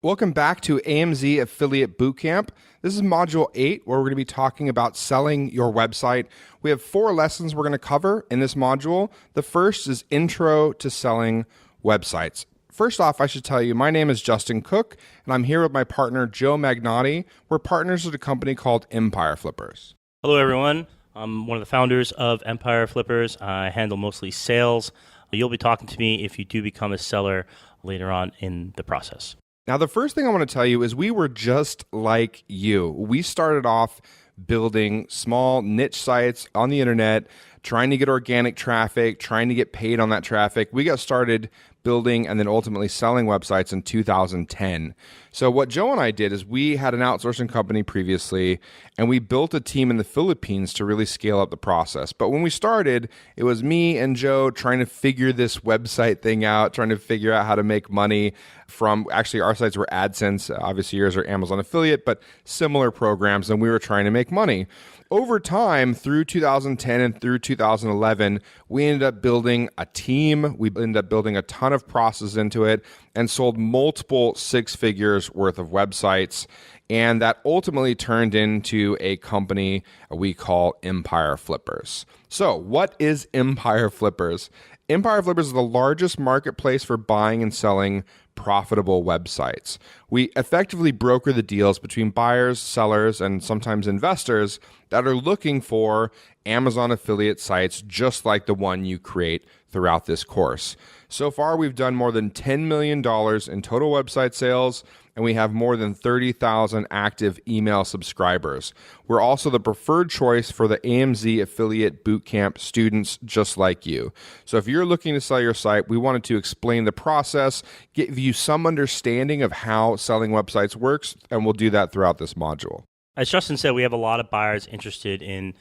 Welcome back to AMZ Affiliate Bootcamp. This is Module 8, where we're going to be talking about selling your website. We have 4 lessons we're going to cover in this module. The first is Intro to Selling Websites. First off, I should tell you, my name is Justin Cook, and I'm here with my partner, Joe Magnotti. We're partners at a company called Empire Flippers. Hello, everyone. I'm one of the founders of Empire Flippers. I handle mostly sales. You'll be talking to me if you do become a seller later on in the process. Now, the first thing I want to tell you is we were just like you. We started off building small niche sites on the internet, trying to get organic traffic, trying to get paid on that traffic. We got started building and then ultimately selling websites in 2010. So what Joe and I did is we had an outsourcing company previously, and we built a team in the Philippines to really scale up the process. But when we started, it was me and Joe trying to figure this website thing out, trying to figure out how to make money from, actually our sites were AdSense, obviously yours are Amazon affiliate, but similar programs, and we were trying to make money. Over time, through 2010 and through 2011, we ended up building a team. We ended up building a ton of process into it and sold multiple 6 figures worth of websites. And that ultimately turned into a company we call Empire Flippers. So what is Empire Flippers? Empire Flippers is the largest marketplace for buying and selling profitable websites. We effectively broker the deals between buyers, sellers, and sometimes investors that are looking for Amazon affiliate sites just like the one you create throughout this course. So far, we've done more than $10 million in total website sales, and we have more than 30,000 active email subscribers. We're also the preferred choice for the AMZ Affiliate Bootcamp students just like you. So if you're looking to sell your site, we wanted to explain the process, give you some understanding of how selling websites works, and we'll do that throughout this module. As Justin said, we have a lot of buyers interested in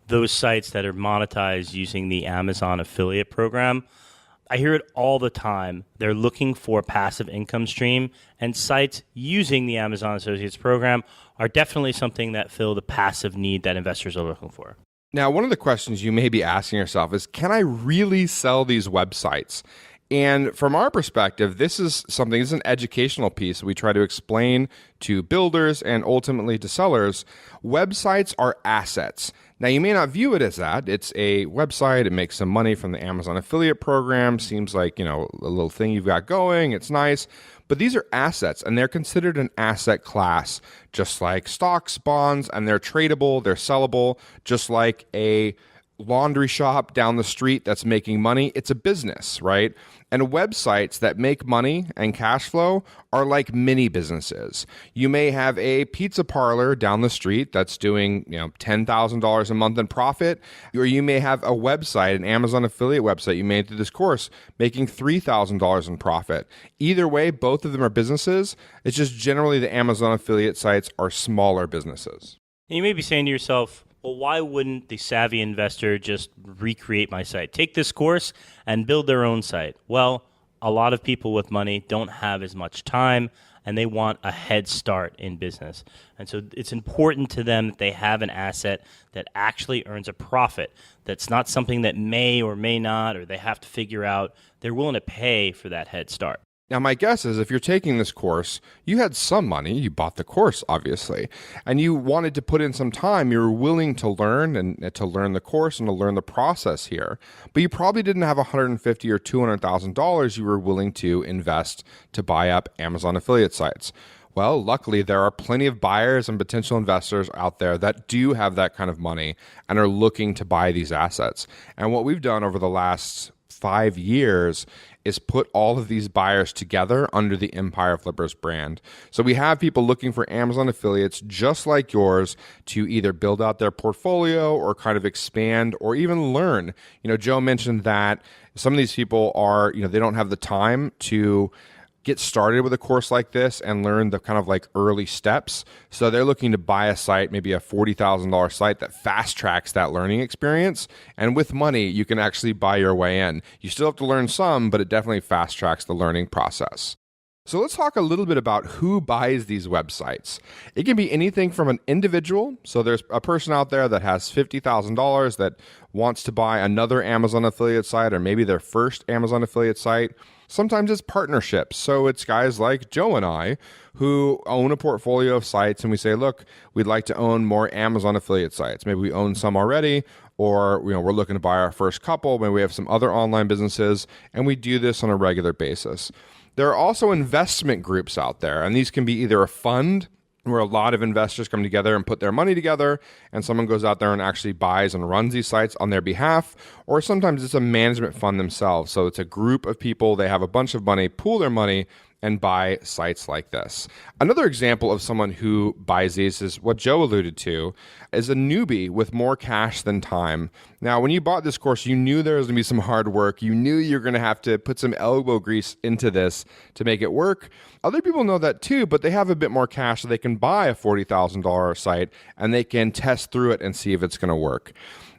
those sites that are monetized using the Amazon affiliate program. I hear it all the time. They're looking for a passive income stream, and sites using the Amazon Associates program are definitely something that fill the passive need that investors are looking for. Now, one of the questions you may be asking yourself is, can I really sell these websites? And from our perspective, this is an educational piece. We try to explain to builders and ultimately to sellers, websites are assets. Now, you may not view it as that. It's a website. It makes some money from the Amazon affiliate program. Seems like, a little thing you've got going. It's nice. But these are assets, and they're considered an asset class, just like stocks, bonds, and they're tradable, they're sellable, just like a laundry shop down the street that's making money. It's a business, right? And websites that make money and cash flow are like mini businesses. You may have a pizza parlor down the street that's doing, $10,000 a month in profit, or you may have a website, an Amazon affiliate website you made through this course, making $3,000 in profit. Either way, both of them are businesses. It's just generally the Amazon affiliate sites are smaller businesses. And you may be saying to yourself, well, why wouldn't the savvy investor just recreate my site? Take this course and build their own site. Well, a lot of people with money don't have as much time, and they want a head start in business. And so it's important to them that they have an asset that actually earns a profit. That's not something that may or may not, or they have to figure out. They're willing to pay for that head start. Now, my guess is if you're taking this course, you had some money, you bought the course, obviously, and you wanted to put in some time. You were willing to learn and to learn the course and to learn the process here, but you probably didn't have $150,000 or $200,000 you were willing to invest to buy up Amazon affiliate sites. Well, luckily, there are plenty of buyers and potential investors out there that do have that kind of money and are looking to buy these assets. And what we've done over the last 5 years is put all of these buyers together under the Empire Flippers brand. So we have people looking for Amazon affiliates just like yours to either build out their portfolio or kind of expand or even learn. Joe mentioned that some of these people are, they don't have the time to get started with a course like this and learn the kind of like early steps. So they're looking to buy a site, maybe a $40,000 site that fast tracks that learning experience. And with money, you can actually buy your way in. You still have to learn some, but it definitely fast tracks the learning process. So let's talk a little bit about who buys these websites. It can be anything from an individual. So there's a person out there that has $50,000 that wants to buy another Amazon affiliate site or maybe their first Amazon affiliate site. Sometimes it's partnerships. So it's guys like Joe and I who own a portfolio of sites, and we say, look, we'd like to own more Amazon affiliate sites. Maybe we own some already, or we're looking to buy our first couple. Maybe we have some other online businesses, and we do this on a regular basis. There are also investment groups out there, and these can be either a fund where a lot of investors come together and put their money together, and someone goes out there and actually buys and runs these sites on their behalf, or sometimes it's a management fund themselves. So it's a group of people, they have a bunch of money, pool their money, and buy sites like this. Another example of someone who buys these is what Joe alluded to, is a newbie with more cash than time. Now, when you bought this course, you knew there was going to be some hard work. You knew you were going to have to put some elbow grease into this to make it work. Other people know that too, but they have a bit more cash so they can buy a $40,000 site and they can test through it and see if it's going to work.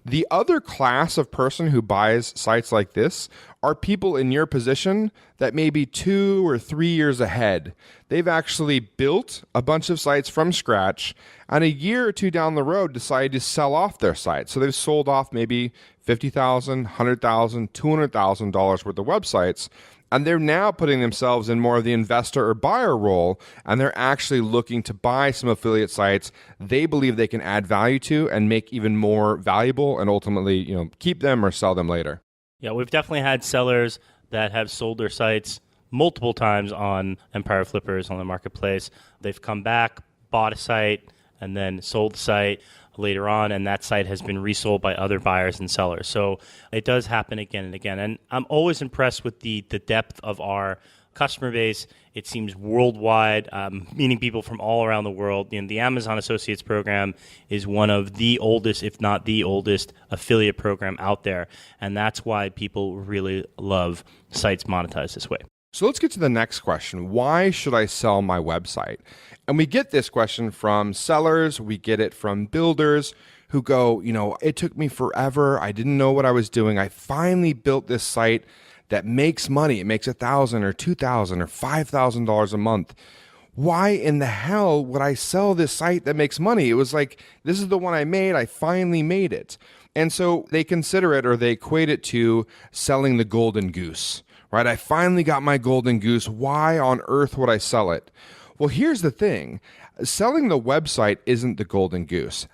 The other class of person who buys sites like this are people in your position that may be 2 or 3 years ahead. They've actually built a bunch of sites from scratch, and a year or two down the road decided to sell off their site. So they've sold off maybe $50,000, $100,000, $200,000 worth of websites, and they're now putting themselves in more of the investor or buyer role, and they're actually looking to buy some affiliate sites they believe they can add value to and make even more valuable, and ultimately, keep them or sell them later. Yeah, we've definitely had sellers that have sold their sites multiple times on Empire Flippers on the marketplace. They've come back, bought a site, and then sold the site later on, and that site has been resold by other buyers and sellers. So it does happen again and again. And I'm always impressed with the depth of our customer base. It seems worldwide, meaning people from all around the world. The Amazon Associates program is one of the oldest, if not the oldest, affiliate program out there. And that's why people really love sites monetized this way. So let's get to the next question. Why should I sell my website? And we get this question from sellers. We get it from builders who go, it took me forever. I didn't know what I was doing. I finally built this site that makes money. It makes $1,000 or $2,000 or $5,000 a month. Why in the hell would I sell this site that makes money? It was like, this is the one I made. I finally made it. And so they consider it, or they equate it to selling the golden goose, right? I finally got my golden goose. Why on earth would I sell it? Well, here's the thing. Selling the website isn't the golden goose.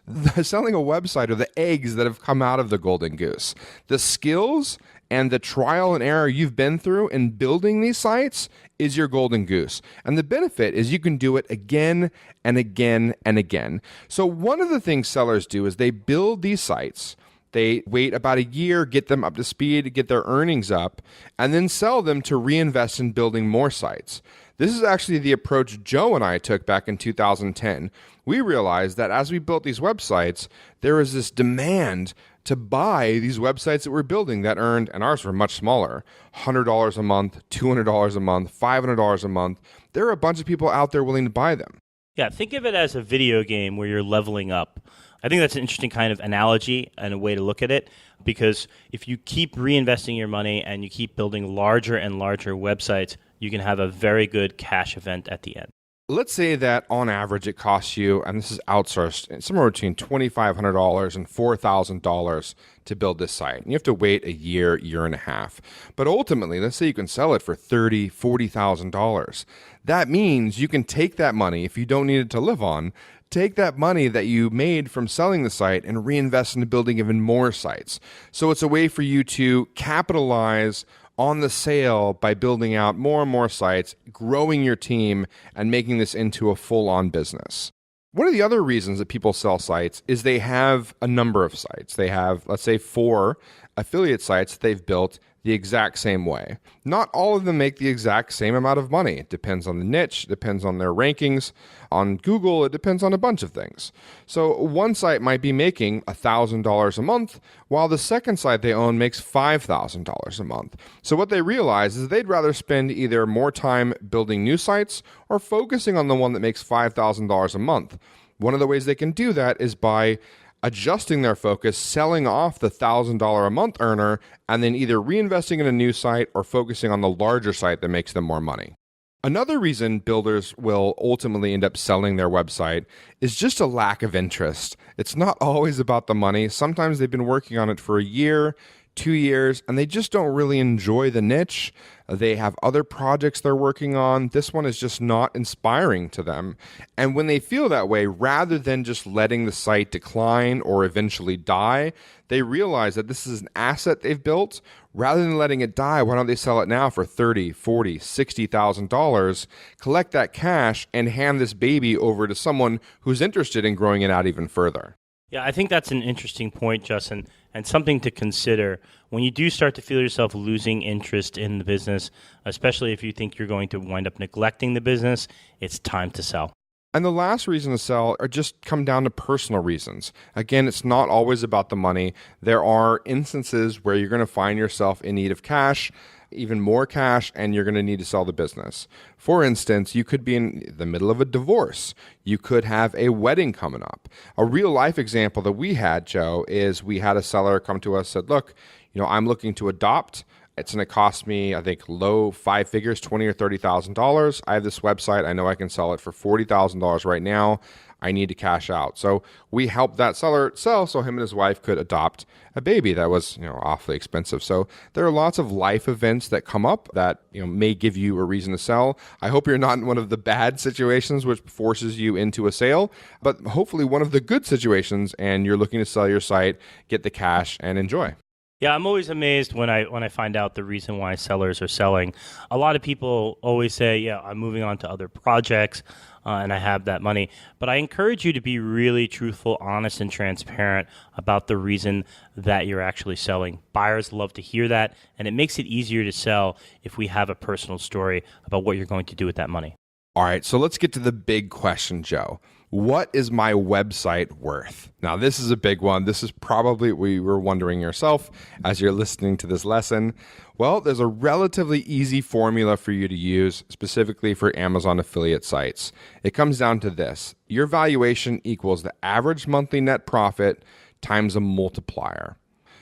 Selling a website are the eggs that have come out of the golden goose. The skills and the trial and error you've been through in building these sites is your golden goose. And the benefit is you can do it again and again and again. So one of the things sellers do is they build these sites. They wait about a year, get them up to speed, get their earnings up, and then sell them to reinvest in building more sites. This is actually the approach Joe and I took back in 2010. We realized that as we built these websites, there was this demand to buy these websites that we're building that earned, and ours were much smaller, $100 a month, $200 a month, $500 a month. There are a bunch of people out there willing to buy them. Yeah, think of it as a video game where you're leveling up. I think that's an interesting kind of analogy and a way to look at it, because if you keep reinvesting your money and you keep building larger and larger websites, you can have a very good cash event at the end. Let's say that on average it costs you, and this is outsourced, somewhere between $2,500 and $4,000 to build this site. And you have to wait a year, year and a half. But ultimately, let's say you can sell it for $30,000, $40,000. That means you can take that money, if you don't need it to live on, take that money that you made from selling the site and reinvest into building even more sites. So it's a way for you to capitalize on the sale by building out more and more sites, growing your team, and making this into a full-on business. One of the other reasons that people sell sites is they have a number of sites. They have, let's say, 4 affiliate sites that they've built the exact same way. Not all of them make the exact same amount of money. It depends on the niche, it depends on their rankings. On Google, it depends on a bunch of things. So one site might be making $1,000 a month, while the second site they own makes $5,000 a month. So what they realize is they'd rather spend either more time building new sites or focusing on the one that makes $5,000 a month. One of the ways they can do that is by adjusting their focus, selling off the $1,000 a month earner, and then either reinvesting in a new site or focusing on the larger site that makes them more money. Another reason builders will ultimately end up selling their website is just a lack of interest. It's not always about the money. Sometimes they've been working on it for a year, 2 years, and they just don't really enjoy the niche. They have other projects they're working on. This one is just not inspiring to them. And when they feel that way, rather than just letting the site decline or eventually die, they realize that this is an asset they've built. Rather than letting it die, why don't they sell it now for $30,000, $40,000, $60,000, collect that cash, and hand this baby over to someone who's interested in growing it out even further? Yeah, I think that's an interesting point, Justin, and something to consider when you do start to feel yourself losing interest in the business, especially if you think you're going to wind up neglecting the business. It's time to sell. And the last reason to sell are just come down to personal reasons. Again, it's not always about the money. There are instances where you're going to find yourself in need of cash, even more cash, and you're going to need to sell the business. For instance, you could be in the middle of a divorce. You could have a wedding coming up. A real life example that we had, Joe, is we had a seller come to us, said, look, I'm looking to adopt. It's going to cost me, I think, low five figures, $20,000 or $30,000. I have this website. I know I can sell it for $40,000 right now. I need to cash out. So we helped that seller sell so him and his wife could adopt a baby that was, awfully expensive. So there are lots of life events that come up that, may give you a reason to sell. I hope you're not in one of the bad situations which forces you into a sale, but hopefully one of the good situations and you're looking to sell your site, get the cash, and enjoy. Yeah, I'm always amazed when I find out the reason why sellers are selling. A lot of people always say, yeah, I'm moving on to other projects and I have that money. But I encourage you to be really truthful, honest, and transparent about the reason that you're actually selling. Buyers love to hear that, and it makes it easier to sell if we have a personal story about what you're going to do with that money. All right, so let's get to the big question, Joe. What is my website worth? Now, this is a big one. This is probably what you were wondering yourself as you're listening to this lesson. Well, there's a relatively easy formula for you to use specifically for Amazon affiliate sites. It comes down to this. Your valuation equals the average monthly net profit times a multiplier.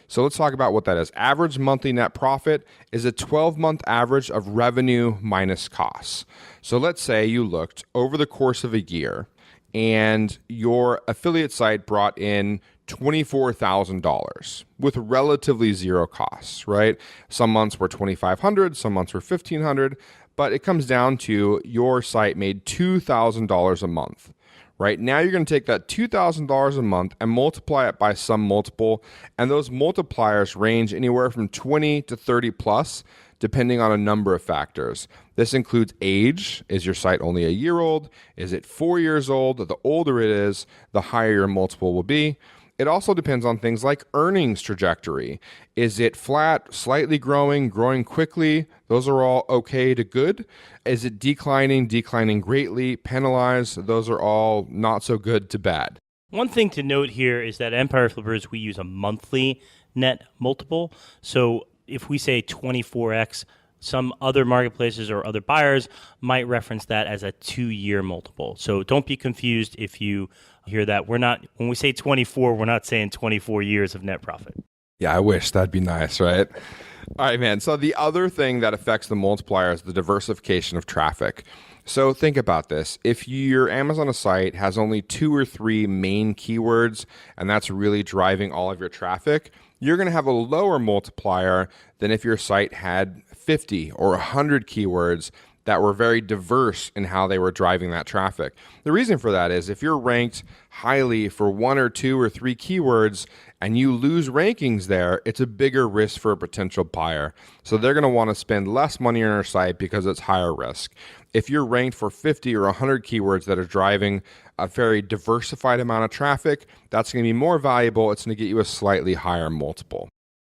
So let's talk about what that is. Average monthly net profit is a 12-month average of revenue minus costs. So let's say you looked over the course of a year and your affiliate site brought in $24,000 with relatively zero costs, right? Some months were $2,500, some months were $1,500, but it comes down to your site made $2,000 a month. Right now, you're going to take that $2,000 a month and multiply it by some multiple, and those multipliers range anywhere from 20 to 30 plus, depending on a number of factors. This includes age. Is your site only a year old? Is it 4 years old? The older it is, the higher your multiple will be. It also depends on things like earnings trajectory. Is it flat, slightly growing, growing quickly? Those are all okay to good. Is it declining greatly, penalized? Those are all not so good to bad. One thing to note here is that at Empire Flippers, we use a monthly net multiple. So if we say 24x, some other marketplaces or other buyers might reference that as a 2-year multiple. So don't be confused if you hear that. When we say 24, we're not saying 24 years of net profit. Yeah, I wish. That'd be nice, right? All right, man. So the other thing that affects the multiplier is the diversification of traffic. So think about this. If your Amazon site has only 2 or 3 main keywords, and that's really driving all of your traffic, you're going to have a lower multiplier than if your site had 50 or 100 keywords that were very diverse in how they were driving that traffic. The reason for that is if you're ranked highly for 1 or 2 or 3 keywords and you lose rankings there, it's a bigger risk for a potential buyer. So they're going to want to spend less money on your site because it's higher risk. If you're ranked for 50 or 100 keywords that are driving a very diversified amount of traffic, that's going to be more valuable. It's going to get you a slightly higher multiple.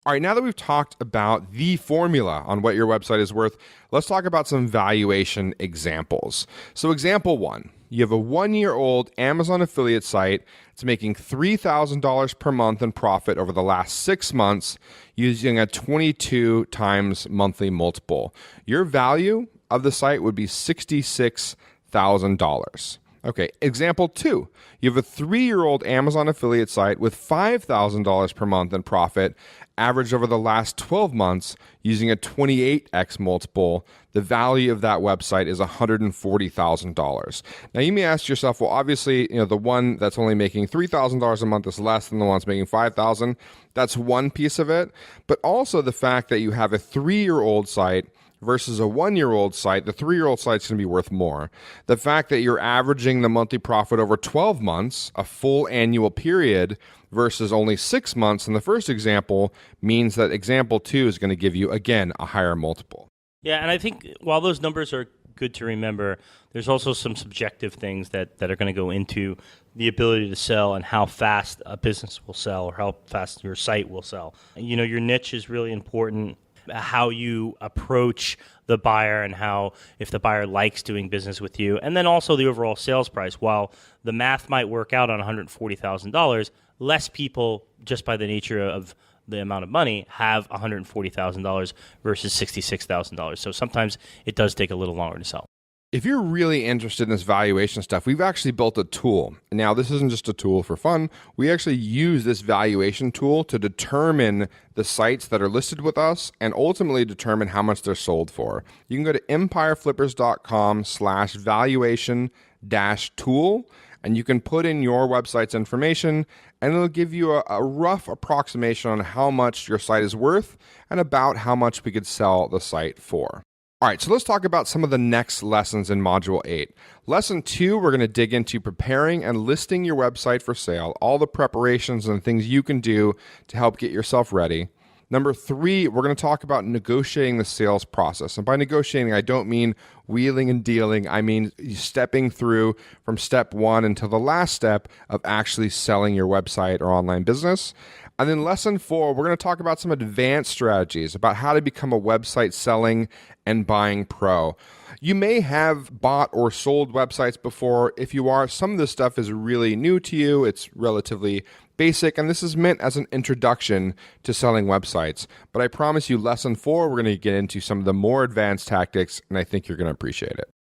All right, now that we've talked about the formula on what your website is worth, let's talk about some valuation examples. So example 1, you have a 1-year-old Amazon affiliate site. It's making $3,000 per month in profit over the last 6 months using a 22 times monthly multiple. Your value of the site would be $66,000. Okay, example 2. You have a 3-year-old Amazon affiliate site with $5,000 per month in profit, averaged over the last 12 months using a 28x multiple. The value of that website is $140,000. Now you may ask yourself, well, obviously, the one that's only making $3,000 a month is less than the one that's making $5,000. That's one piece of it, but also the fact that you have a 3-year-old site versus a 1-year-old site. The 3-year-old site's going to be worth more. The fact that you're averaging the monthly profit over 12 months, a full annual period, versus only 6 months in the first example means that example 2 is going to give you, again, a higher multiple. Yeah, and I think while those numbers are good to remember, there's also some subjective things that are going to go into the ability to sell and how fast a business will sell or how fast your site will sell. Your niche is really important. How you approach the buyer and how, if the buyer likes doing business with you, and then also the overall sales price. While the math might work out on $140,000, less people, just by the nature of the amount of money, have $140,000 versus $66,000. So sometimes it does take a little longer to sell. If you're really interested in this valuation stuff, we've actually built a tool. Now, this isn't just a tool for fun. We actually use this valuation tool to determine the sites that are listed with us and ultimately determine how much they're sold for. You can go to empireflippers.com/valuation-tool, and you can put in your website's information, and it'll give you a rough approximation on how much your site is worth and about how much we could sell the site for. All right, so let's talk about some of the next lessons in Module 8. Lesson 2, we're going to dig into preparing and listing your website for sale, all the preparations and things you can do to help get yourself ready. Number 3, we're going to talk about negotiating the sales process. And by negotiating, I don't mean wheeling and dealing. I mean stepping through from step 1 until the last step of actually selling your website or online business. And then lesson 4, we're going to talk about some advanced strategies about how to become a website selling and buying pro. You may have bought or sold websites before. If you are, some of this stuff is really new to you. It's relatively basic, and this is meant as an introduction to selling websites. But I promise you, lesson 4, we're going to get into some of the more advanced tactics, and I think you're going to appreciate it.